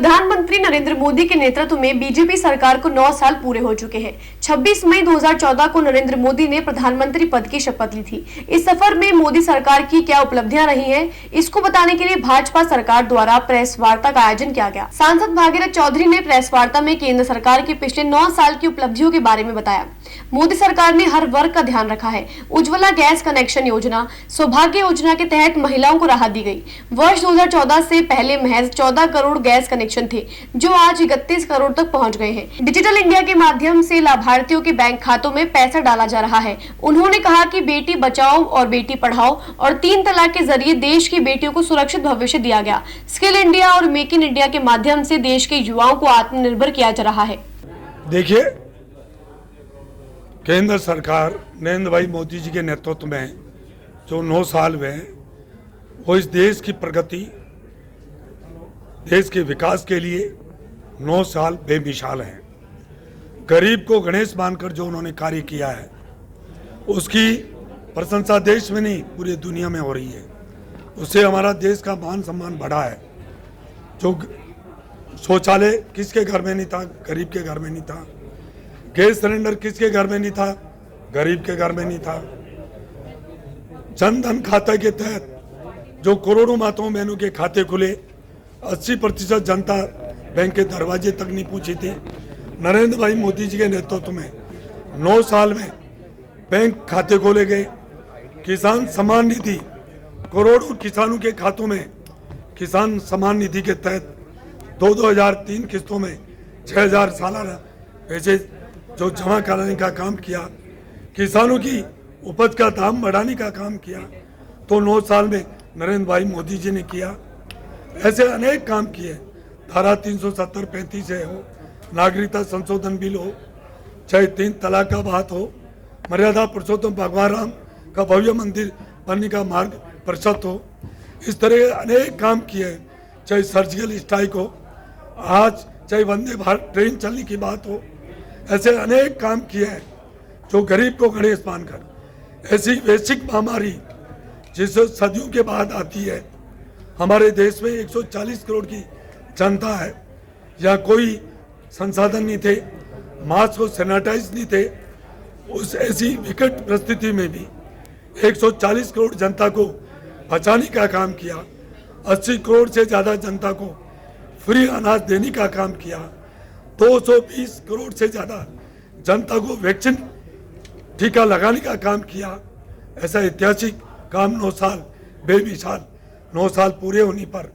प्रधानमंत्री नरेंद्र मोदी के नेतृत्व में बीजेपी सरकार को 9 साल पूरे हो चुके हैं। 26 मई 2014 को नरेंद्र मोदी ने प्रधानमंत्री पद की शपथ ली थी। इस सफर में मोदी सरकार की क्या उपलब्धियां रही हैं, इसको बताने के लिए भाजपा सरकार द्वारा प्रेस वार्ता का आयोजन किया गया। सांसद भागीरथ चौधरी ने प्रेस वार्ता में केंद्र सरकार के पिछले 9 साल की उपलब्धियों के बारे में बताया। मोदी सरकार ने हर वर्ग का ध्यान रखा है। उज्ज्वला गैस कनेक्शन योजना, सौभाग्य योजना के तहत महिलाओं को राहत दी गई। वर्ष 2014 से पहले महज 14 करोड़ गैस कनेक्शन थे, जो आज 31 करोड़ तक पहुंच गए हैं। डिजिटल इंडिया के माध्यम से लाभार्थियों के बैंक खातों में पैसा डाला जा रहा है। उन्होंने कहा कि बेटी बचाओ और बेटी पढ़ाओ और 3 तलाक के जरिए देश की बेटियों को सुरक्षित भविष्य दिया गया। स्किल इंडिया और मेक इन इंडिया के माध्यम से देश के युवाओं को आत्मनिर्भर किया जा रहा है। देखिए, केंद्र सरकार नरेंद्र भाई मोदी जी के नेतृत्व में जो 9 साल हुए हैं, वो इस देश की प्रगति, देश के विकास के लिए 9 साल बेमिसाल हैं। गरीब को गणेश मानकर जो उन्होंने कार्य किया है, उसकी प्रशंसा देश में नहीं पूरी दुनिया में हो रही है। उससे हमारा देश का मान सम्मान बढ़ा है। जो शौचालय किसके घर में नहीं था, गरीब के घर में नहीं था। गैस सिलेंडर किसके घर में नहीं था, गरीब के घर में नहीं था। जन धन खाते के तहत जो करोड़ों माताओं बहनों के खाते खुले, 80% जनता बैंक के दरवाजे तक नहीं पहुंची थी। नरेंद्र भाई मोदी जी के नेतृत्व में 9 साल में बैंक खाते खोले गए। किसान सम्मान निधि, करोड़ों किसानों के खातों में किसान सम्मान निधि के तहत 2-2 3 किस्तों में 6,000 सालाना पैसे जो जमा कराने का काम किया, किसानों की उपज का दाम बढ़ाने का काम किया, तो 9 साल में नरेंद्र भाई मोदी जी ने किया। ऐसे अनेक काम किए। धारा 370-35 हो, नागरिकता संशोधन बिल हो, चाहे 3 तलाक का बात हो, मर्यादा पुरुषोत्तम भगवान राम का भव्य मंदिर बनने का मार्ग प्रशस्त हो, इस तरह अनेक काम किए। चाहे सर्जिकल स्ट्राइक हो, आज चाहे वंदे भारत ट्रेन चलने की बात हो, ऐसे अनेक काम किए हैं जो गरीब को गणेश मानकर। ऐसी वैश्विक महामारी जिस सदियों के बाद आती है, हमारे देश में 140 करोड़ की जनता है, यहाँ कोई संसाधन नहीं थे, मास्क और सैनिटाइज नहीं थे। उस ऐसी विकट परिस्थिति में भी 140 करोड़ जनता को बचाने का काम किया। 80 करोड़ से ज़्यादा जनता को फ्री अनाज देने का काम किया। 220 करोड़ से ज़्यादा जनता को वैक्सीन टीका लगाने का काम किया। ऐसा ऐतिहासिक काम 9 साल बेमिसाल 9 साल पूरे होने पर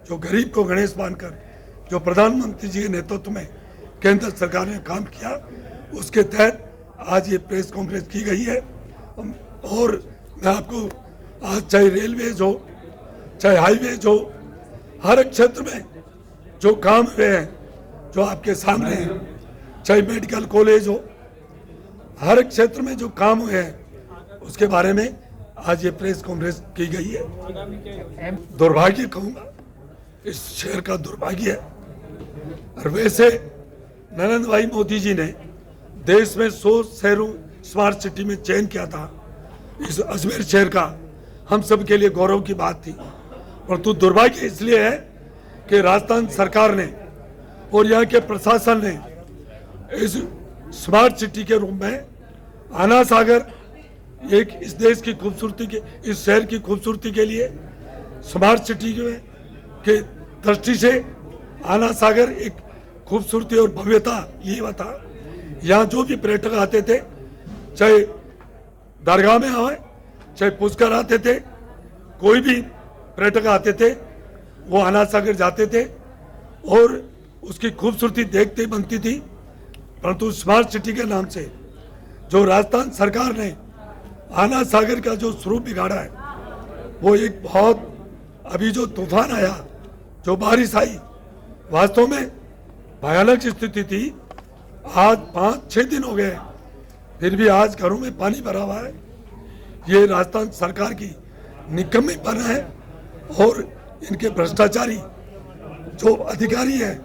जो गरीब को गणेश मानकर जो प्रधानमंत्री जी के नेतृत्व में केंद्र सरकार ने काम किया, उसके तहत आज ये प्रेस कॉन्फ्रेंस की गई है। और मैं आपको आज चाहे रेलवेज हो, चाहे हाईवेज हो, हर क्षेत्र में जो काम हुए हैं जो आपके सामने हैं, चाहे मेडिकल कॉलेज हो, हर क्षेत्र में जो काम हुए हैं उसके बारे में आज ये प्रेस कॉन्फ्रेंस की गई है। दुर्भाग्य कहूँगा, इस शहर का दुर्भाग्य है। और वैसे नरेंद्र भाई मोदी जी ने देश में 100 शहरों स्मार्ट सिटी में चयन किया था। इस अजमेर शहर का हम सब के लिए गौरव की बात थी, परंतु दुर्भाग्य इसलिए है कि राजस्थान सरकार ने और यहाँ के प्रशासन ने इस स्मार्ट सिटी के रूप में आना सागर एक इस देश की खूबसूरती के, इस शहर की खूबसूरती के लिए स्मार्ट सिटी के दृष्टि से आना सागर एक खूबसूरती और भव्यता ये बता। यहाँ जो भी पर्यटक आते थे, चाहे दरगाह में आए, चाहे पुष्कर आते थे, कोई भी पर्यटक आते थे, वो आना सागर जाते थे और उसकी खूबसूरती देखते बनती थी। परंतु स्मार्ट सिटी के नाम से जो राजस्थान सरकार ने आना सागर का जो स्वरूप बिगाड़ा है, वो एक बहुत, अभी जो तूफान आया, जो बारिश आई, वास्तव में भयानक स्थिति थी। आज 5-6 दिन हो गए, फिर भी आज घरों में पानी भरा हुआ है। ये राजस्थान सरकार की निकम्मीपन है और इनके भ्रष्टाचारी जो अधिकारी हैं